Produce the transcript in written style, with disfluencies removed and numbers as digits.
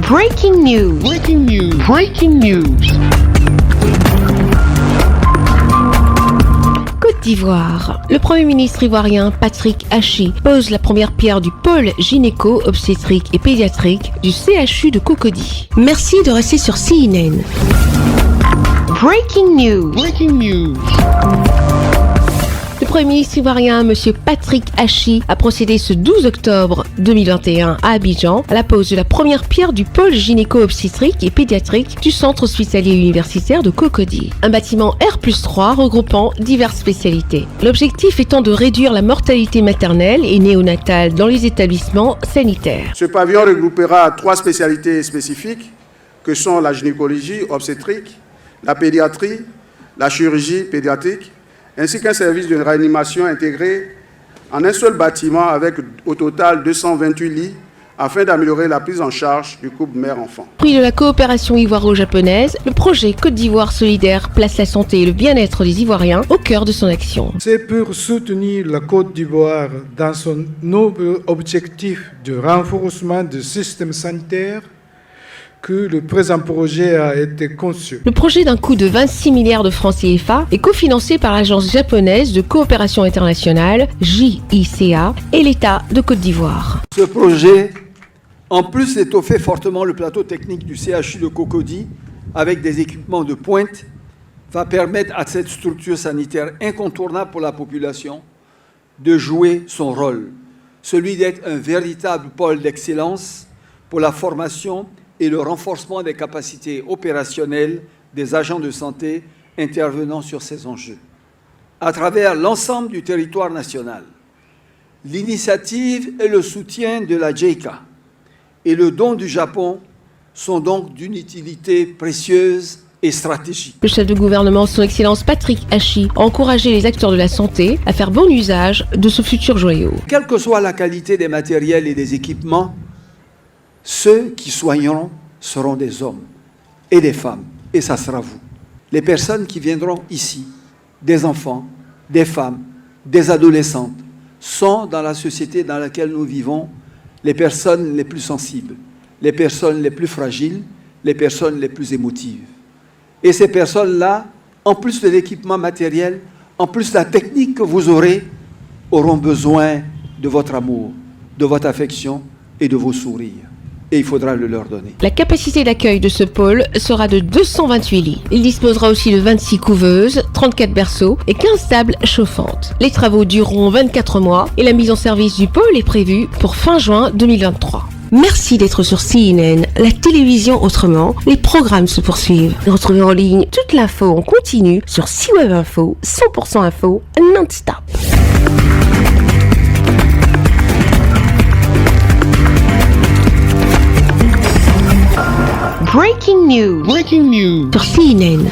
Breaking news. Breaking news. Breaking news. Côte d'Ivoire. Le Premier ministre ivoirien Patrick Hachi pose la première pierre du pôle gynéco-obstétrique et pédiatrique du CHU de Cocody. Merci de rester sur CNN. Breaking news. Breaking news. Le Premier ministre ivoirien, M. Patrick Hachi, a procédé ce 12 octobre 2021 à Abidjan à la pose de la première pierre du pôle gynéco-obstétrique et pédiatrique du centre hospitalier universitaire de Cocody. Un bâtiment R+3 regroupant diverses spécialités. L'objectif étant de réduire la mortalité maternelle et néonatale dans les établissements sanitaires. Ce pavillon regroupera 3 spécialités spécifiques que sont la gynécologie obstétrique, la pédiatrie, la chirurgie pédiatrique, ainsi qu'un service de réanimation intégré en un seul bâtiment avec au total 228 lits afin d'améliorer la prise en charge du couple mère-enfant. Fruit de la coopération ivoiro-japonaise, le projet Côte d'Ivoire solidaire place la santé et le bien-être des Ivoiriens au cœur de son action. C'est pour soutenir la Côte d'Ivoire dans son noble objectif de renforcement du système sanitaire que le présent projet a été conçu. Le projet d'un coût de 26 milliards de francs CFA est cofinancé par l'Agence japonaise de coopération internationale, JICA, et l'État de Côte d'Ivoire. Ce projet, en plus d'étoffer fortement le plateau technique du CHU de Cocody avec des équipements de pointe, va permettre à cette structure sanitaire incontournable pour la population de jouer son rôle, celui d'être un véritable pôle d'excellence pour la formation et le renforcement des capacités opérationnelles des agents de santé intervenant sur ces enjeux. À travers l'ensemble du territoire national, l'initiative et le soutien de la JICA et le don du Japon sont donc d'une utilité précieuse et stratégique. Le chef de gouvernement, son Excellence Patrick Hachi, a encouragé les acteurs de la santé à faire bon usage de ce futur joyau. Quelle que soit la qualité des matériels et des équipements, ceux qui soigneront seront des hommes et des femmes, et ça sera vous. Les personnes qui viendront ici, des enfants, des femmes, des adolescentes, sont dans la société dans laquelle nous vivons les personnes les plus sensibles, les personnes les plus fragiles, les personnes les plus émotives. Et ces personnes-là, en plus de l'équipement matériel, en plus de la technique que vous aurez, auront besoin de votre amour, de votre affection et de vos sourires. Et il faudra le leur donner. La capacité d'accueil de ce pôle sera de 228 lits. Il disposera aussi de 26 couveuses, 34 berceaux et 15 tables chauffantes. Les travaux dureront 24 mois et la mise en service du pôle est prévue pour fin juin 2023. Merci d'être sur CNN, la télévision autrement. Les programmes se poursuivent. Retrouvez en ligne toute l'info en continu sur C-Web Info, 100% info, non-stop. Breaking news. Breaking news. Sur CNN.